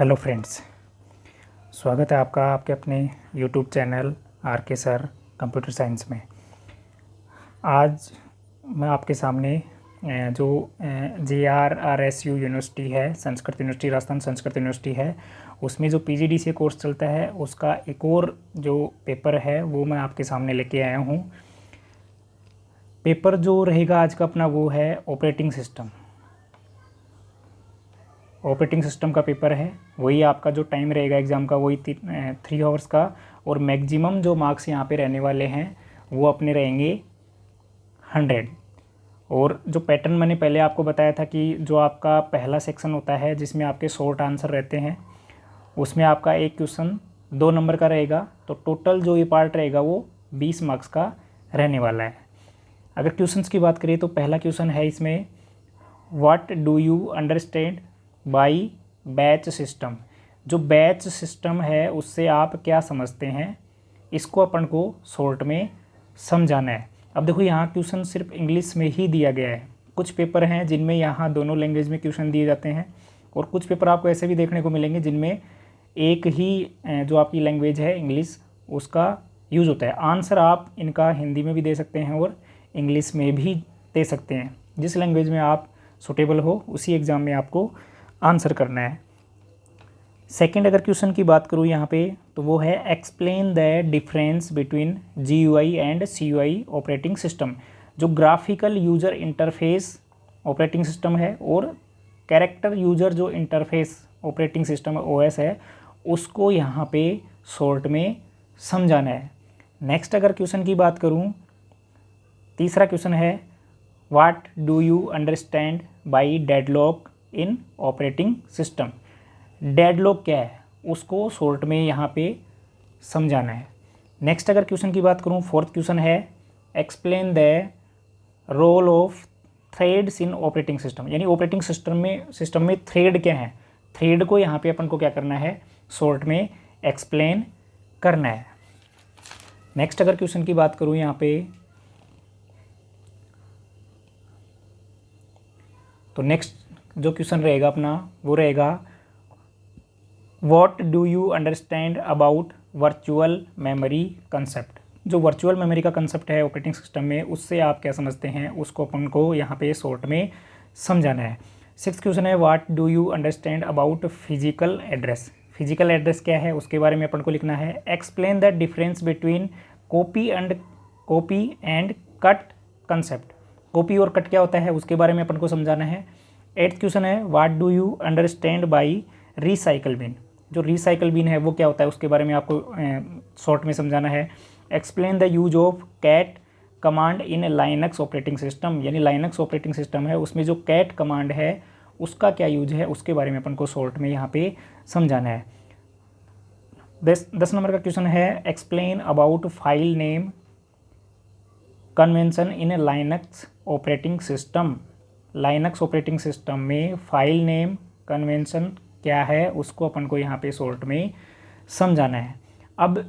Hello friends, स्वागत है आपका आपके अपने यूट्यूब चैनल आर के सर कंप्यूटर साइंस में। आज मैं आपके सामने जो JRRSU यूनिवर्सिटी है, संस्कृत यूनिवर्सिटी, राजस्थान संस्कृत यूनिवर्सिटी है, उसमें जो PGDCA कोर्स चलता है उसका एक और जो पेपर है वो मैं आपके सामने लेके आया हूँ। पेपर जो रहेगा आज का अपना वो है ऑपरेटिंग सिस्टम का पेपर है। वही आपका जो टाइम रहेगा एग्ज़ाम का वही 3 आवर्स का, और मैक्सिमम जो मार्क्स यहाँ पे रहने वाले हैं वो अपने रहेंगे 100। और जो पैटर्न मैंने पहले आपको बताया था कि जो आपका पहला सेक्शन होता है जिसमें आपके शॉर्ट आंसर रहते हैं, उसमें आपका एक क्वेश्चन 2 नंबर का रहेगा, तो टोटल जो ये पार्ट रहेगा वो 20 मार्क्स का रहने वाला है। अगर क्वेश्चंस की बात करें तो पहला क्वेश्चन है इसमें, what do you understand by batch system. जो बैच सिस्टम है उससे आप क्या समझते हैं, इसको अपन को शॉर्ट में समझाना है। अब देखो यहाँ क्वेश्चन सिर्फ इंग्लिश में ही दिया गया है। कुछ पेपर हैं जिनमें यहाँ दोनों लैंग्वेज में क्वेश्चन दिए जाते हैं, और कुछ पेपर आपको ऐसे भी देखने को मिलेंगे जिनमें एक ही जो आपकी लैंग्वेज है इंग्लिश उसका यूज़ होता है। आंसर आप इनका हिंदी में भी दे सकते हैं और इंग्लिश में भी दे सकते हैं। जिस लैंग्वेज में आप सुटेबल हो उसी एग्ज़ाम में आपको आंसर करना है। सेकंड अगर क्वेश्चन की बात करूँ यहाँ पे तो वो है, explain the difference between GUI and CUI operating system. जो graphical user interface operating system है और कैरेक्टर यूजर जो इंटरफेस ऑपरेटिंग सिस्टम OS है, उसको यहाँ पे शॉर्ट में समझाना है। नेक्स्ट अगर क्वेश्चन की बात करूँ, तीसरा क्वेश्चन है, what do you understand by deadlock in operating system. Deadlock क्या है उसको शॉर्ट में यहाँ पे समझाना है। नेक्स्ट अगर क्वेश्चन की बात करूँ, फोर्थ क्वेश्चन है, explain the role of threads in operating system. यानी ऑपरेटिंग सिस्टम में थ्रेड क्या है, थ्रेड को यहाँ पे अपन को क्या करना है, शॉर्ट में एक्सप्लेन करना है। नेक्स्ट अगर क्वेश्चन की बात करूँ यहाँ पे, तो नेक्स्ट जो क्वेश्चन रहेगा अपना वो रहेगा, what do you understand about virtual memory concept. जो वर्चुअल मेमोरी का कंसेप्ट है ऑपरेटिंग सिस्टम में, उससे आप क्या समझते हैं उसको अपन को यहाँ पे शॉर्ट में समझाना है। सिक्स्थ क्वेश्चन है, what do you understand about physical address. Physical address क्या है उसके बारे में अपन को लिखना है। Explain the difference between copy and cut concept. Copy और कट क्या होता है उसके बारे में अपन को समझाना है। एट्थ क्वेश्चन है, what do you understand by recycle bin. जो रिसाइकल बिन है वो क्या होता है उसके बारे में आपको शॉर्ट में समझाना है। Explain the use of cat command in Linux operating system. यानी लाइनक्स ऑपरेटिंग सिस्टम है उसमें जो कैट कमांड है उसका क्या यूज है उसके बारे में अपन को शॉर्ट में यहाँ पे समझाना है। 10 नंबर का क्वेश्चन है, explain about file name convention in Linux operating system. Linux operating system में फाइल नेम कन्वेंशन क्या है उसको अपन को यहाँ पे शॉर्ट में समझाना है। अब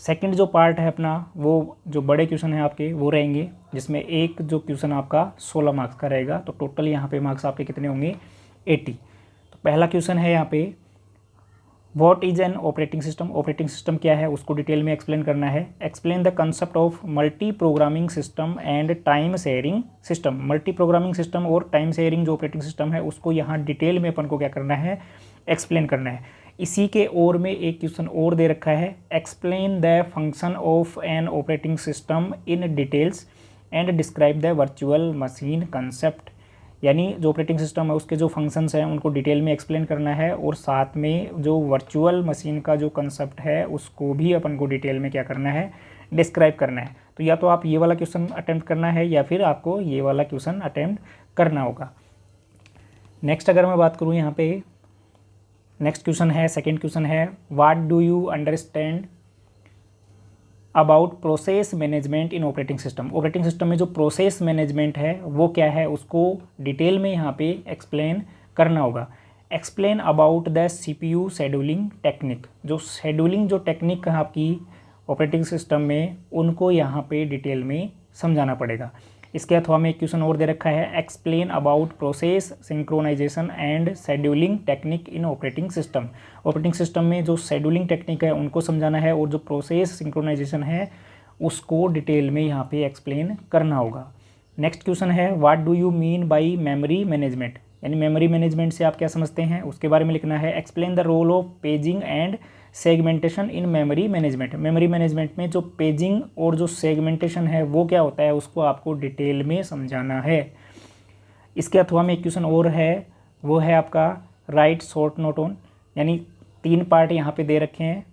सेकंड जो पार्ट है अपना, वो जो बड़े क्वेश्चन है आपके वो रहेंगे, जिसमें एक जो क्वेश्चन आपका 16 मार्क्स का रहेगा, तो टोटल यहाँ पे मार्क्स आपके कितने होंगे, 80। तो पहला क्वेश्चन है यहाँ पे, what is an operating system. Operating system क्या है उसको डिटेल में एक्सप्लेन करना है। Explain the concept of multi programming system and time sharing system. Multi programming system और टाइम शेयरिंग जो ऑपरेटिंग सिस्टम है उसको यहाँ डिटेल में अपन को क्या करना है, एक्सप्लेन करना है। इसी के और में एक क्वेश्चन और दे रखा है, explain the function of an operating system in details and describe the virtual machine concept. यानी जो ऑपरेटिंग सिस्टम है उसके जो फंक्शंस हैं उनको डिटेल में एक्सप्लेन करना है, और साथ में जो वर्चुअल मशीन का जो कंसेप्ट है उसको भी अपन को डिटेल में क्या करना है, डिस्क्राइब करना है। तो या तो आप ये वाला क्वेश्चन अटेम्प्ट करना है या फिर आपको ये वाला क्वेश्चन अटेम्प्ट करना होगा। नेक्स्ट अगर मैं बात करूँ यहाँ पे, नेक्स्ट क्वेश्चन है, सेकेंड क्वेश्चन है, what do you understand about process management in operating system. Operating system में जो प्रोसेस मैनेजमेंट है वो क्या है उसको डिटेल में यहाँ पे एक्सप्लेन करना होगा। Explain about the CPU scheduling technique. जो शेड्यूलिंग जो टेक्निक है आपकी ऑपरेटिंग सिस्टम में, उनको यहाँ पे डिटेल में समझाना पड़ेगा। इसके अथवा में एक क्वेश्चन और दे रखा है, explain about process synchronization and scheduling technique in operating system. Operating system में जो शेड्यूलिंग टेक्निक है उनको समझाना है, और जो प्रोसेस सिंक्रोनाइजेशन है उसको डिटेल में यहाँ पे एक्सप्लेन करना होगा। नेक्स्ट क्वेश्चन है, what do you mean by memory management, यानी मेमोरी मैनेजमेंट से आप क्या समझते हैं, उसके बारे में लिखना है। Explain the role of paging and segmentation in memory management. Memory management में जो पेजिंग और जो सेगमेंटेशन है वो क्या होता है, उसको आपको डिटेल में समझाना है। इसके अथवा में एक क्वेश्चन और है, वो है आपका राइट शॉर्ट नोट ऑन, यानी 3 पार्ट यहाँ पे दे रखे हैं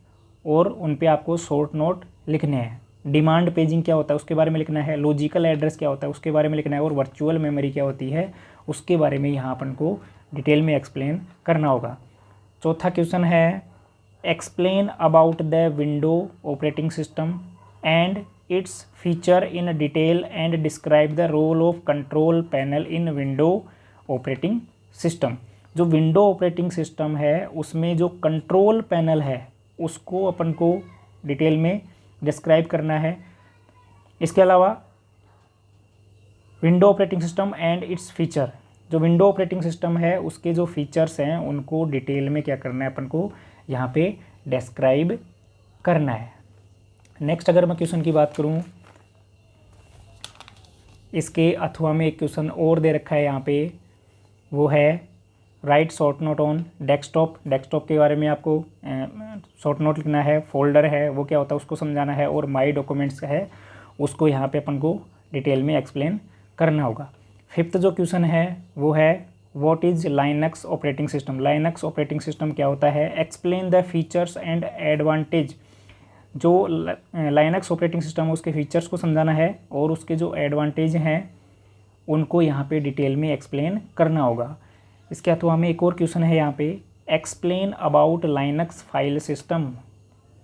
और उन पे आपको शॉर्ट नोट लिखने हैं। डिमांड पेजिंग क्या होता है उसके बारे में लिखना है, लॉजिकल एड्रेस क्या होता है उसके बारे में लिखना है, और वर्चुअल मेमोरी क्या होती है उसके बारे में यहाँ अपन को डिटेल में एक्सप्लेन करना होगा। चौथा क्वेश्चन है, explain about the window operating system and its feature in detail and describe the role of control panel in window operating system. जो विंडो ऑपरेटिंग सिस्टम है उसमें जो कंट्रोल पैनल है उसको अपन को डिटेल में डिस्क्राइब करना है। इसके अलावा window operating system and its feature, जो विंडो ऑपरेटिंग सिस्टम है उसके जो फीचर्स हैं उनको डिटेल में क्या करना है अपन को यहाँ पे डिस्क्राइब करना है। नेक्स्ट अगर मैं क्वेश्चन की बात करूँ, इसके अथवा में एक क्वेश्चन और दे रखा है यहाँ पे, वो है right short note on desktop. Desktop के बारे में आपको शॉर्ट नोट लिखना है। फोल्डर है वो क्या होता है उसको समझाना है, और माई डॉक्यूमेंट्स है उसको यहाँ पे अपन को डिटेल में एक्सप्लेन करना होगा। 5th जो क्वेश्चन है वो है, what is Linux operating system. Linux operating system क्या होता है, explain the features and advantage. जो लाइनक्स ऑपरेटिंग सिस्टम है उसके फीचर्स को समझाना है, और उसके जो एडवांटेज हैं उनको यहाँ पे डिटेल में एक्सप्लेन करना होगा। इसके अथवा में एक और क्वेश्चन है यहाँ पे, explain about Linux file system.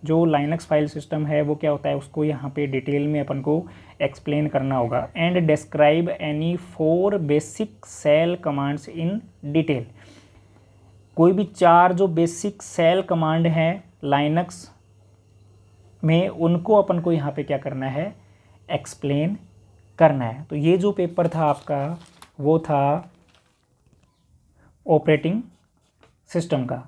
जो लाइनक्स फाइल सिस्टम है वो क्या होता है उसको यहाँ पे डिटेल में अपन को एक्सप्लेन करना होगा। And describe any 4 basic shell commands in detail. कोई भी 4 जो बेसिक सेल कमांड हैं लाइनक्स में उनको अपन को यहाँ पे क्या करना है, एक्सप्लेन करना है। तो ये जो पेपर था आपका वो था ऑपरेटिंग सिस्टम का।